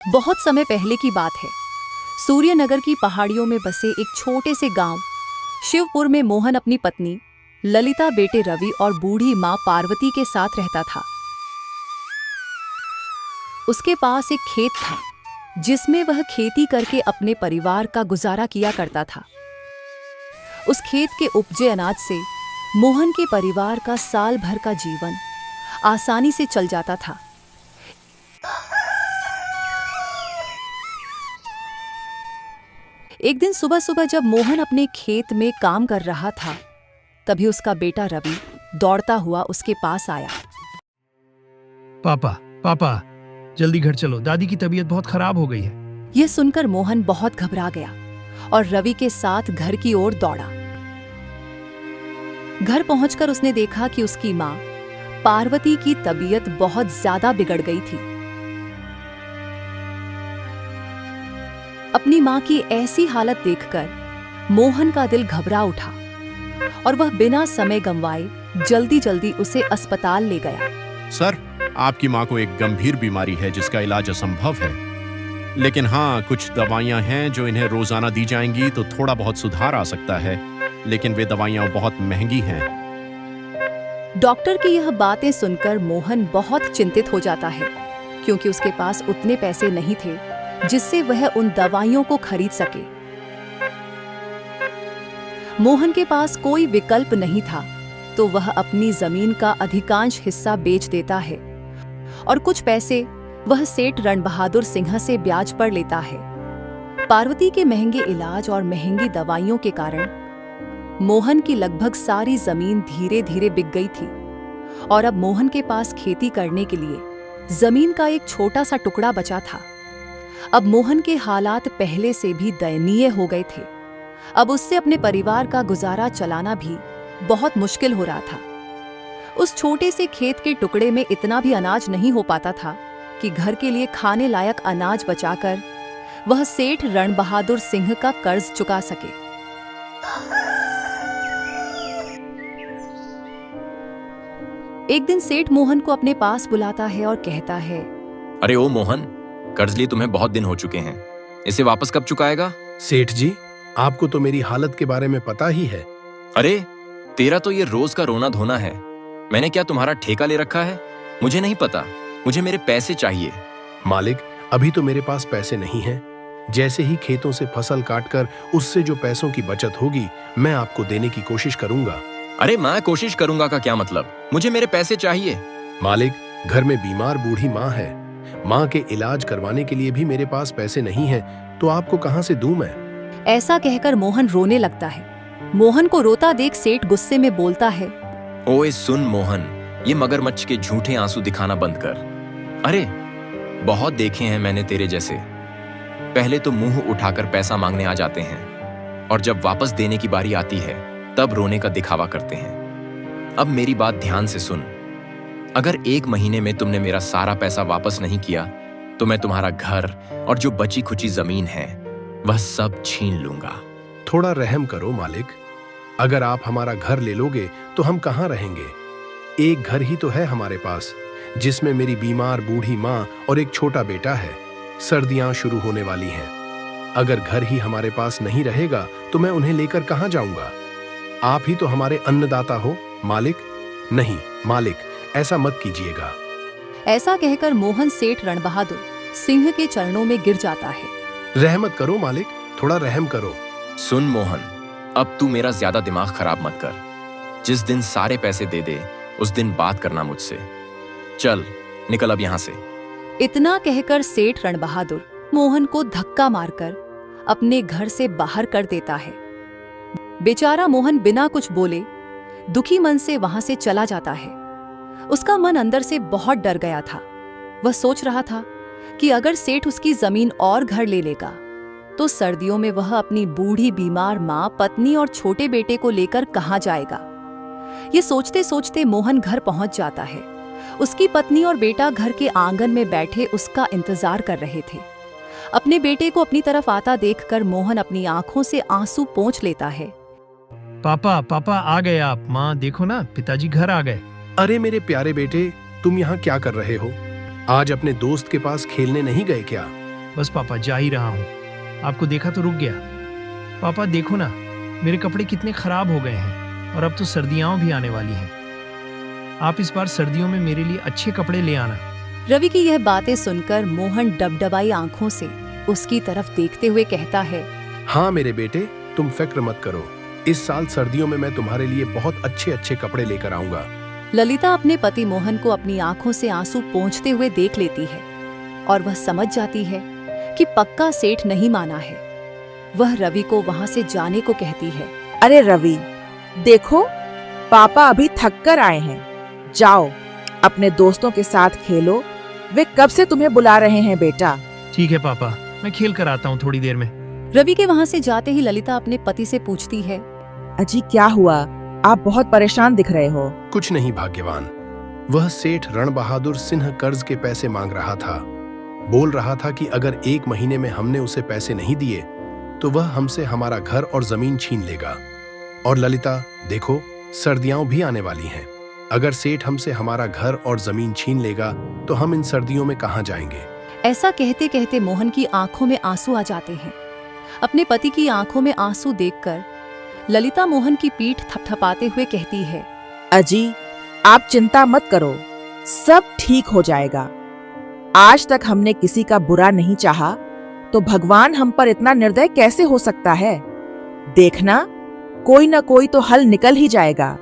बहुत समय पहले की बात है। सूर्यनगर की पहाड़ियों में बसे एक छोटे से गांव शिवपुर में मोहन अपनी पत्नी ललिता, बेटे रवि और बूढ़ी मां पार्वती के साथ रहता था। उसके पास एक खेत था जिसमें वह खेती करके अपने परिवार का गुजारा किया करता था। उस खेत के उपजे अनाज से मोहन के परिवार का साल भर का जीवन आसानी से चल जाता था। एक दिन सुबह सुबह जब मोहन अपने खेत में काम कर रहा था, तभी उसका बेटा रवि दौड़ता हुआ उसके पास आया। पापा पापा, जल्दी घर चलो, दादी की तबीयत बहुत खराब हो गई है। यह सुनकर मोहन बहुत घबरा गया और रवि के साथ घर की ओर दौड़ा। घर पहुंचकर उसने देखा कि उसकी मां पार्वती की तबीयत बहुत ज्यादा बिगड़ गई थी। अपनी मां की ऐसी हालत देखकर मोहन का दिल घबरा उठा और वह बिना समय गंवाए जल्दी जल्दी उसे अस्पताल ले गया। सर, आपकी मां को एक गंभीर बीमारी है जिसका इलाज असंभव है, लेकिन हाँ, कुछ दवाइयां हैं जो इन्हें रोजाना दी जाएंगी तो थोड़ा बहुत सुधार आ सकता है, लेकिन वे दवाइयां बहुत महंगी हैं। डॉक्टर की यह बातें सुनकर मोहन बहुत चिंतित हो जाता है, क्योंकि उसके पास उतने पैसे नहीं थे जिससे वह उन दवाइयों को खरीद सके। मोहन के पास कोई विकल्प नहीं था, तो वह अपनी जमीन का अधिकांश हिस्सा बेच देता है और कुछ पैसे वह सेठ रणबहादुर सिंह से ब्याज पर लेता है। पार्वती के महंगे इलाज और महंगी दवाइयों के कारण मोहन की लगभग सारी जमीन धीरे धीरे बिक गई थी और अब मोहन के पास खेती करने के लिए जमीन का एक छोटा सा टुकड़ा बचा था। अब मोहन के हालात पहले से भी दयनीय हो गए थे। अब उससे अपने परिवार का गुजारा चलाना भी बहुत मुश्किल हो रहा था। उस छोटे से खेत के टुकड़े में इतना भी अनाज नहीं हो पाता था कि घर के लिए खाने लायक अनाज बचाकर वह सेठ रणबहादुर सिंह का कर्ज चुका सके। एक दिन सेठ मोहन को अपने पास बुलाता है और कहता है, अरे ओ मोहन, कर्ज लिए तुम्हें बहुत दिन हो चुके हैं, इसे वापस कब चुकाएगा? सेठ जी, आपको तो मेरी हालत के बारे में पता ही है। अरे तेरा तो ये रोज का रोना धोना है। मैंने क्या तुम्हारा ठेका ले रखा है? मुझे नहीं पता, मुझे मेरे पैसे चाहिए। मालिक, अभी तो मेरे पास पैसे नहीं हैं। जैसे ही खेतों से फसल काटकर उससे जो पैसों की बचत होगी, मैं आपको देने की कोशिश करूंगा। अरे मैं कोशिश करूंगा का क्या मतलब? मुझे मेरे पैसे चाहिए। मालिक, घर में बीमार बूढ़ी माँ है। माँ के इलाज करवाने के लिए भी मेरे पास पैसे नहीं हैं, तो आपको कहाँ से दूं मैं? ऐसा कहकर मोहन रोने लगता है। मोहन को रोता देख सेठ गुस्से में बोलता है, ओए सुन मोहन, ये मगरमच्छ के झूठे आंसू दिखाना बंद कर। अरे बहुत देखे हैं मैंने तेरे जैसे। पहले तो मुंह उठाकर पैसा मांगने आ जाते हैं और जब वापस देने की बारी आती है तब रोने का दिखावा करते हैं। अब मेरी बात ध्यान से सुन, अगर 1 महीने में तुमने मेरा सारा पैसा वापस नहीं किया तो मैं तुम्हारा घर और जो बची खुची जमीन है वह सब छीन लूंगा। थोड़ा रहम करो मालिक, अगर आप हमारा घर ले लोगे तो हम कहाँ रहेंगे? एक घर ही तो है हमारे पास, जिसमें मेरी बीमार बूढ़ी माँ और एक छोटा बेटा है। सर्दियां शुरू होने वाली हैं। अगर घर ही हमारे पास नहीं रहेगा तो मैं उन्हें लेकर कहाँ जाऊंगा? आप ही तो हमारे अन्नदाता हो मालिक। नहीं मालिक, ऐसा मत कीजिएगा। ऐसा कहकर मोहन सेठ रणबहादुर सिंह के चरणों में गिर जाता है। रहमत करो मालिक, थोड़ा रहम करो। सुन मोहन, अब तू मेरा ज्यादा दिमाग खराब मत कर। जिस दिन सारे पैसे दे दे उस दिन बात करना मुझसे। चल निकल अब यहाँ से। इतना कहकर सेठ रणबहादुर मोहन को धक्का मारकर अपने घर से बाहर कर देता है। बेचारा मोहन बिना कुछ बोले दुखी मन से वहां से चला जाता है। उसका मन अंदर से बहुत डर गया था। वह सोच रहा था कि अगर सेठ उसकी जमीन और घर ले लेगा तो सर्दियों में वह अपनी बूढ़ी बीमार मां, पत्नी और छोटे बेटे को लेकर कहां जाएगा। ये सोचते सोचते मोहन घर पहुंच जाता है। उसकी पत्नी और बेटा घर के आंगन में बैठे उसका इंतजार कर रहे थे। अपने बेटे को अपनी तरफ आता देखकर मोहन अपनी आंखों से आंसू पोंछ लेता है। पापा पापा, आ गए आप। माँ देखो ना, पिताजी घर आ गए। अरे मेरे प्यारे बेटे, तुम यहाँ क्या कर रहे हो? आज अपने दोस्त के पास खेलने नहीं गए क्या? बस पापा जा ही रहा हूँ। आपको देखा तो रुक गया। पापा देखो ना, मेरे कपड़े कितने खराब हो गए हैं और अब तो सर्दियाँ भी आने वाली हैं। आप इस बार सर्दियों में मेरे लिए अच्छे कपड़े ले आना। रवि की यह बातें सुनकर मोहन डबडबाई आंखों से उसकी तरफ देखते हुए कहता है, हाँ मेरे बेटे, तुम फिक्र मत करो। इस साल सर्दियों में मैं तुम्हारे लिए बहुत अच्छे अच्छे कपड़े लेकर आऊंगा। ललिता अपने पति मोहन को अपनी आंखों से आंसू पोंछते हुए देख लेती है और वह समझ जाती है कि पक्का सेठ नहीं माना है। वह रवि को वहां से जाने को कहती है। अरे रवि, देखो पापा अभी थक कर आए हैं। जाओ अपने दोस्तों के साथ खेलो, वे कब से तुम्हें बुला रहे हैं बेटा। ठीक है पापा, मैं खेल कर आता हूँ थोड़ी देर में। रवि के वहां से जाते ही ललिता अपने पति से पूछती है, अजी क्या हुआ, आप बहुत परेशान दिख रहे हो। कुछ नहीं भाग्यवान, वह सेठ रण बहादुर सिंह कर्ज के पैसे मांग रहा था। बोल रहा था कि अगर 1 महीने में हमने उसे पैसे नहीं दिए तो वह हमसे हमारा घर और जमीन छीन लेगा। और ललिता देखो, सर्दियां भी आने वाली हैं। अगर सेठ हमसे हमारा घर और जमीन छीन लेगा तो हम इन सर्दियों में कहां जाएंगे। ऐसा कहते कहते मोहन की आंखों में आंसू आ जाते हैं। अपने पति की आंखों में आंसू देखकर ललिता मोहन की पीठ थपथपाते हुए कहती है, अजी आप चिंता मत करो, सब ठीक हो जाएगा। आज तक हमने किसी का बुरा नहीं चाहा, तो भगवान हम पर इतना निर्दय कैसे हो सकता है। देखना, कोई ना कोई तो हल निकल ही जाएगा।